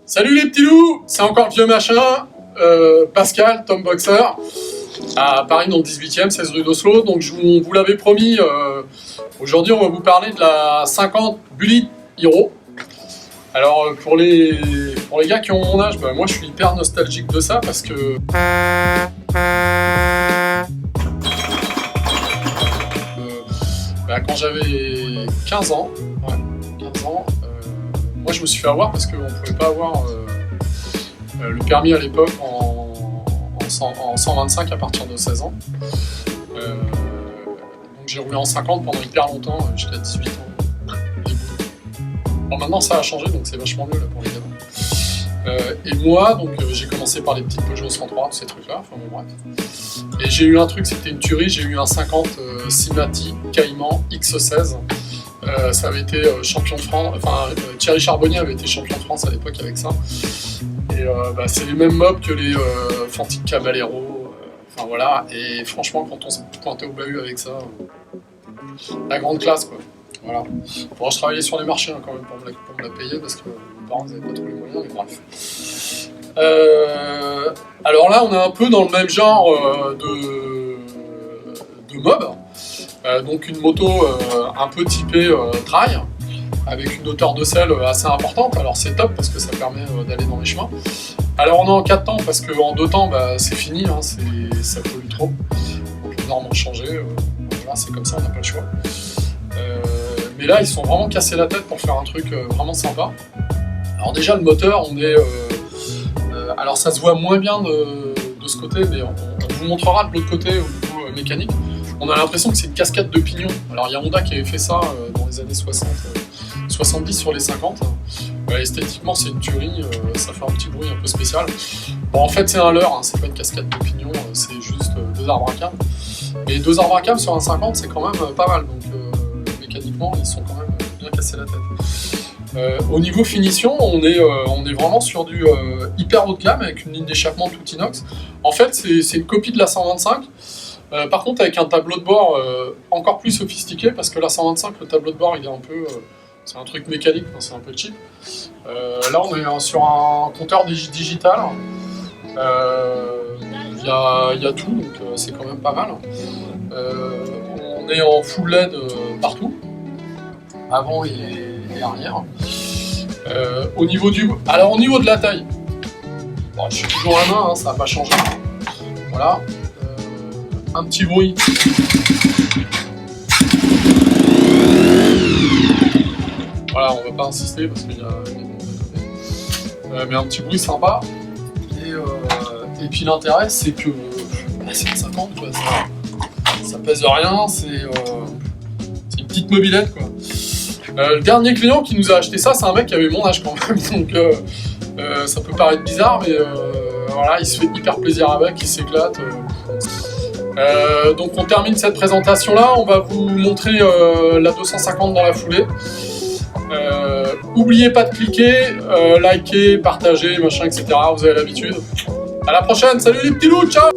Salut les petits loups, c'est encore le vieux machin, Pascal, Tom Boxer, à Paris dans le 18e, 16 rue d'Oslo. Donc vous l'avez promis, aujourd'hui on va vous parler de la 50 Bullet Hero. Alors pour les gars qui ont mon âge, moi je suis hyper nostalgique de ça parce que quand j'avais 15 ans, moi je me suis fait avoir parce qu'on ne pouvait pas avoir le permis à l'époque en 125 à partir de 16 ans. Donc j'ai roulé en 50 pendant hyper longtemps, jusqu'à 18 ans. Bon, maintenant ça a changé, donc c'est vachement mieux là, pour les gamins. Et moi, donc j'ai commencé par les petites Peugeot 103, ces trucs-là, enfin bon bref. Et j'ai eu un truc, c'était une tuerie, j'ai eu un 50 Simati Cayman X16. Ça avait été champion de France, enfin Thierry Charbonnier avait été champion de France à l'époque avec ça. Et c'est les mêmes mobs que les Fantic Caballero, enfin voilà. Et franchement, quand on s'est pointé au bahut avec ça, la grande classe quoi. Voilà. Bon, je travaillais sur les marchés quand même pour me la payer parce que mes parents n'avaient pas trop les moyens, mais bref. Alors là, on est un peu dans le même genre de mob. Donc une moto un peu typée trail, avec une hauteur de selle assez importante. Alors c'est top parce que ça permet d'aller dans les chemins. Alors on est en 4 temps parce qu'en 2 temps c'est fini, hein, ça pollue trop. Donc les normes ont changé, voilà, c'est comme ça, on n'a pas le choix. Mais là ils sont vraiment cassés la tête pour faire un truc vraiment sympa. Alors déjà le moteur, on est... alors ça se voit moins bien de ce côté, mais on vous montrera de l'autre côté au niveau mécanique. On a l'impression que c'est une cascade de pignons. Alors il y a Honda qui avait fait ça dans les années 70 sur les 50. Esthétiquement c'est une tuerie, ça fait un petit bruit un peu spécial. Bon en fait c'est un leurre, hein, c'est pas une cascade de pignons, c'est juste 2 arbres à câble. Mais 2 arbres à câble sur un 50 c'est quand même pas mal, donc mécaniquement ils sont quand même bien cassés la tête. Au niveau finition, on est vraiment sur du hyper haut de gamme avec une ligne d'échappement tout inox. En fait c'est une copie de la 125. Par contre avec un tableau de bord encore plus sophistiqué parce que la 125 le tableau de bord il est un peu c'est un truc mécanique, c'est un peu cheap. Là on est sur un compteur digital, il y a tout donc c'est quand même pas mal. On est en full LED partout, avant et arrière. Au niveau de la taille, bon, je suis toujours à la main, hein, ça n'a pas changé. Voilà. Un petit bruit. Voilà, on va pas insister parce qu'il y a des noms à côté. Mais un petit bruit sympa. Et puis l'intérêt, c'est que c'est 50, quoi. Ça pèse rien, c'est une petite mobilette, quoi. Le dernier client qui nous a acheté ça, c'est un mec qui avait mon âge quand même. Donc ça peut paraître bizarre, mais voilà, il se fait hyper plaisir avec, il s'éclate. Donc on termine cette présentation là, on va vous montrer la 250 dans la foulée. Oubliez pas de cliquer, liker, partager, machin, etc. Vous avez l'habitude. À la prochaine, salut les petits loups, ciao.